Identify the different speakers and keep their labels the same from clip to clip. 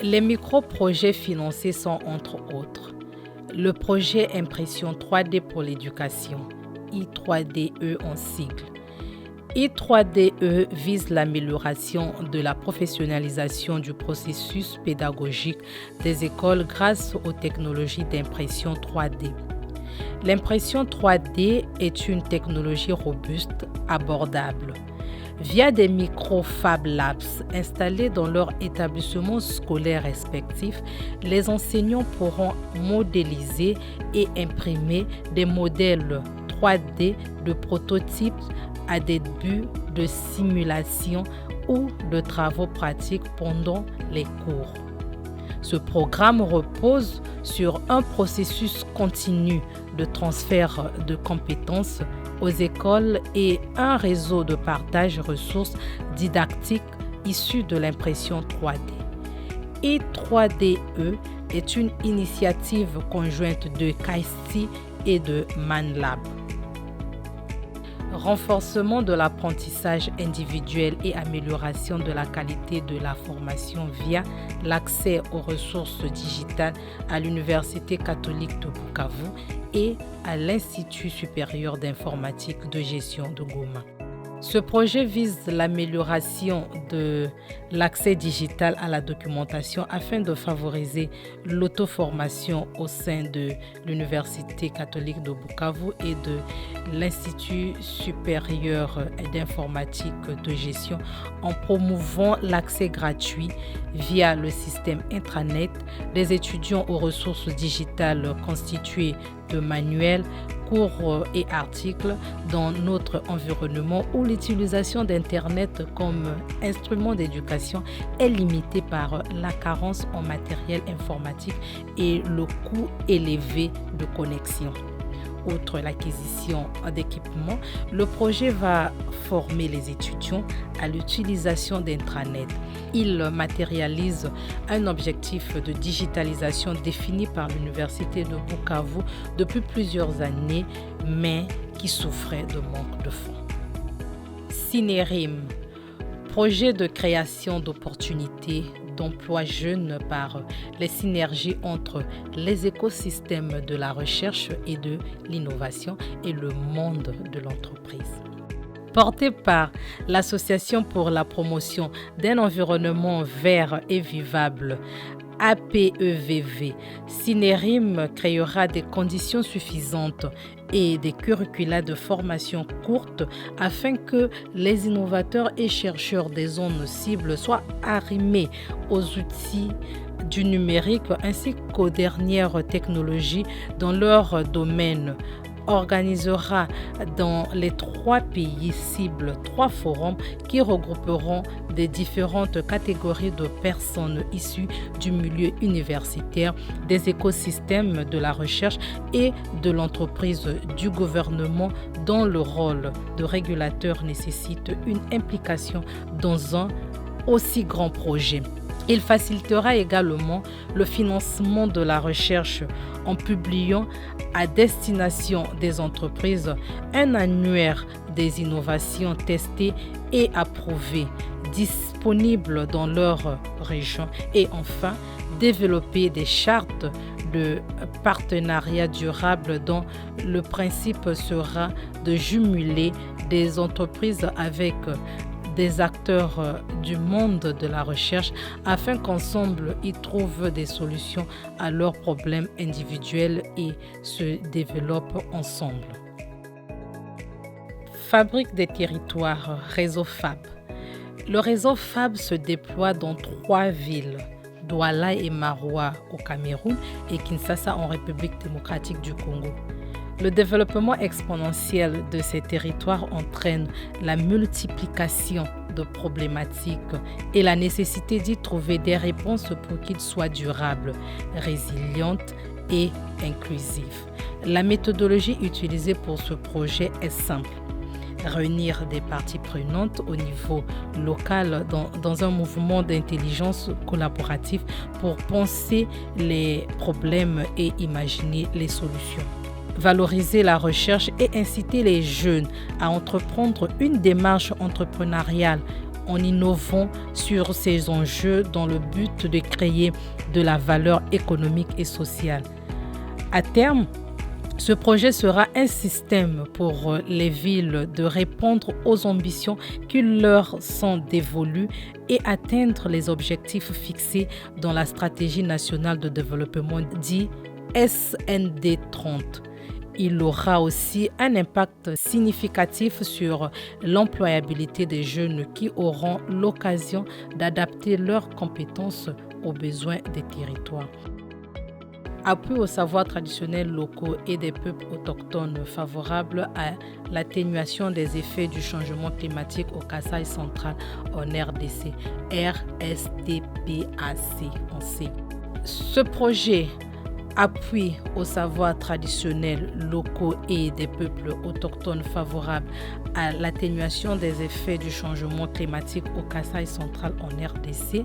Speaker 1: Les micro-projets financés sont entre autres le projet Impression 3D pour l'éducation, I3DE en sigle. I3DE vise l'amélioration de la professionnalisation du processus pédagogique des écoles grâce aux technologies d'impression 3D. L'impression 3D est une technologie robuste, abordable. Via des micro-Fab Labs installés dans leurs établissements scolaires respectifs, les enseignants pourront modéliser et imprimer des modèles 3D de prototypes à des buts de simulation ou de travaux pratiques pendant les cours. Ce programme repose sur un processus continu de transfert de compétences aux écoles et un réseau de partage ressources didactiques issues de l'impression 3D. I3DE est une initiative conjointe de KAISTI et de MANLab. Renforcement de l'apprentissage individuel et amélioration de la qualité de la formation via l'accès aux ressources digitales à l'Université catholique de Bukavu et à l'Institut supérieur d'informatique de gestion de Goma. Ce projet vise l'amélioration de l'accès digital à la documentation afin de favoriser l'auto-formation au sein de l'Université catholique de Bukavu et de l'Institut supérieur d'informatique de gestion en promouvant l'accès gratuit via le système intranet des étudiants aux ressources digitales constituées de manuels, cours et articles dans notre environnement où l'utilisation d'Internet comme instrument d'éducation est limitée par la carence en matériel informatique et le coût élevé de connexion. Outre l'acquisition d'équipements, le projet va former les étudiants à l'utilisation d'intranet. Il matérialise un objectif de digitalisation défini par l'Université de Bukavu depuis plusieurs années, mais qui souffrait de manque de fonds. Synerim, projet de création d'opportunités d'emploi jeunes par les synergies entre les écosystèmes de la recherche et de l'innovation et le monde de l'entreprise. Porté par l'Association pour la promotion d'un environnement vert et vivable, APEVV, Synerim créera des conditions suffisantes et des curricula de formation courte afin que les innovateurs et chercheurs des zones cibles soient arrimés aux outils du numérique ainsi qu'aux dernières technologies dans leur domaine. Organisera dans les 3 pays cibles 3 forums qui regrouperont des différentes catégories de personnes issues du milieu universitaire, des écosystèmes de la recherche et de l'entreprise du gouvernement dont le rôle de régulateur nécessite une implication dans un aussi grand projet. Il facilitera également le financement de la recherche en publiant à destination des entreprises un annuaire des innovations testées et approuvées, disponibles dans leur région. Et enfin, développer des chartes de partenariat durable dont le principe sera de jumeler des entreprises avec des acteurs du monde de la recherche afin qu'ensemble ils trouvent des solutions à leurs problèmes individuels et se développent ensemble. Fabrique des territoires, réseau FAB. Le réseau FAB se déploie dans 3 villes, Douala et Maroua au Cameroun et Kinshasa en République démocratique du Congo. Le développement exponentiel de ces territoires entraîne la multiplication de problématiques et la nécessité d'y trouver des réponses pour qu'ils soient durables, résilientes et inclusives. La méthodologie utilisée pour ce projet est simple. Réunir des parties prenantes au niveau local dans un mouvement d'intelligence collaborative pour penser les problèmes et imaginer les solutions. Valoriser la recherche et inciter les jeunes à entreprendre une démarche entrepreneuriale en innovant sur ces enjeux dans le but de créer de la valeur économique et sociale. À terme, ce projet sera un système pour les villes de répondre aux ambitions qui leur sont dévolues et atteindre les objectifs fixés dans la stratégie nationale de développement dit SND 30. Il aura aussi un impact significatif sur l'employabilité des jeunes qui auront l'occasion d'adapter leurs compétences aux besoins des territoires. Appui aux savoirs traditionnels locaux et des peuples autochtones favorables à l'atténuation des effets du changement climatique au Kasaï central en RDC, RSTPAC en C. Ce projet appui aux savoirs traditionnels locaux et des peuples autochtones favorables à l'atténuation des effets du changement climatique au Kasaï central en RDC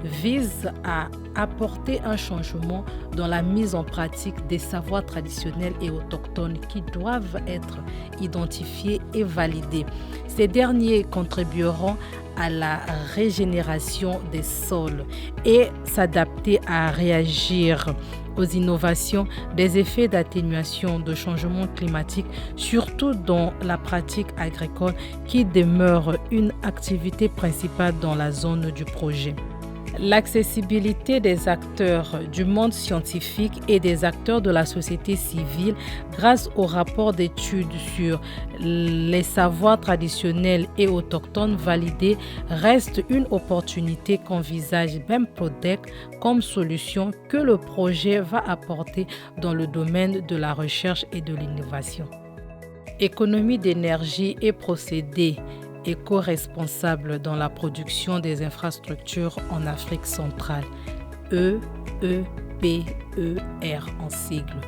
Speaker 1: vise à apporter un changement dans la mise en pratique des savoirs traditionnels et autochtones qui doivent être identifiés et validés. Ces derniers contribueront à la régénération des sols et s'adapter à réagir aux innovations des effets d'atténuation de changement climatique, surtout dans la pratique agricole qui demeure une activité principale dans la zone du projet. L'accessibilité des acteurs du monde scientifique et des acteurs de la société civile grâce au rapport d'études sur les savoirs traditionnels et autochtones validés reste une opportunité qu'envisage BEMPRODEC comme solution que le projet va apporter dans le domaine de la recherche et de l'innovation. Économie d'énergie et procédés éco-responsables dans la production des infrastructures en Afrique centrale, EEPER en sigle.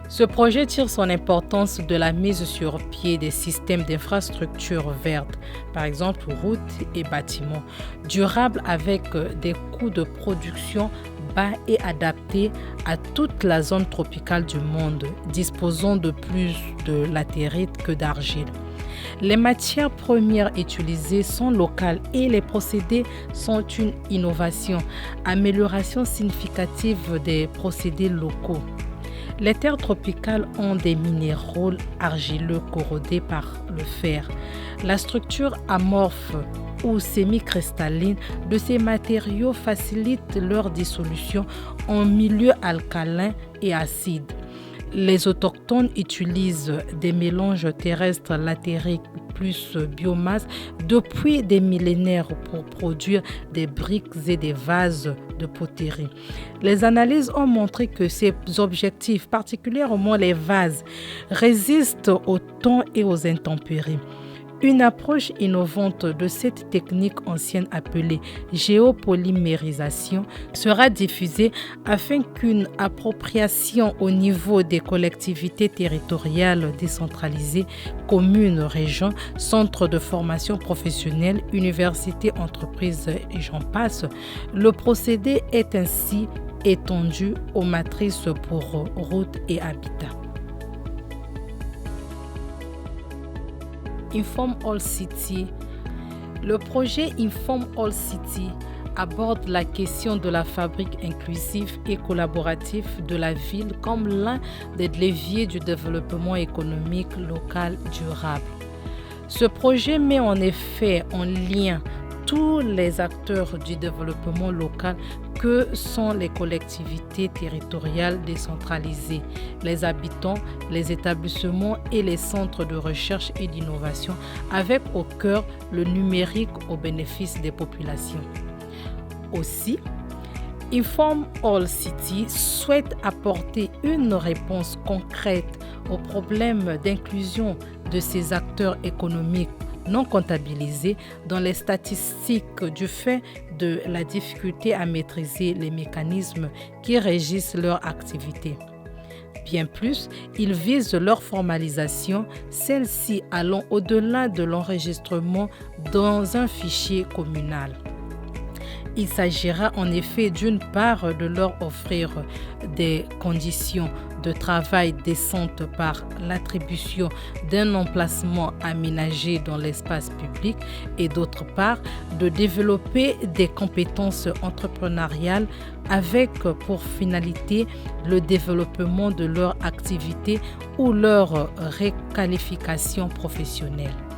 Speaker 1: Ce projet tire son importance de la mise sur pied des systèmes d'infrastructures vertes, par exemple routes et bâtiments, durables avec des coûts de production bas et adaptés à toute la zone tropicale du monde, disposant de plus de latérite que d'argile. Les matières premières utilisées sont locales et les procédés sont une innovation, amélioration significative des procédés locaux. Les terres tropicales ont des minéraux argileux corrodés par le fer. La structure amorphe ou semi-cristalline de ces matériaux facilite leur dissolution en milieu alcalin et acide. Les autochtones utilisent des mélanges terrestres latériques plus biomasse depuis des millénaires pour produire des briques et des vases de poterie. Les analyses ont montré que ces objectifs, particulièrement les vases, résistent au temps et aux intempéries. Une approche innovante de cette technique ancienne appelée géopolymérisation sera diffusée afin qu'une appropriation au niveau des collectivités territoriales décentralisées, communes, régions, centres de formation professionnelle, universités, entreprises et j'en passe, le procédé est ainsi étendu aux matrices pour routes et habitats. Inform All City. Le projet Inform All City aborde la question de la fabrique inclusive et collaborative de la ville comme l'un des leviers du développement économique local durable. Ce projet met en effet en lien tous les acteurs du développement local que sont les collectivités territoriales décentralisées, les habitants, les établissements et les centres de recherche et d'innovation, avec au cœur le numérique au bénéfice des populations. Aussi, Inform All City souhaite apporter une réponse concrète aux problèmes d'inclusion de ces acteurs économiques non comptabilisés dans les statistiques du fait de la difficulté à maîtriser les mécanismes qui régissent leur activité. Bien plus, ils visent leur formalisation, celle-ci allant au-delà de l'enregistrement dans un fichier communal. Il s'agira en effet d'une part de leur offrir des conditions de travail décentes par l'attribution d'un emplacement aménagé dans l'espace public et d'autre part de développer des compétences entrepreneuriales avec pour finalité le développement de leur activité ou leur requalification professionnelle.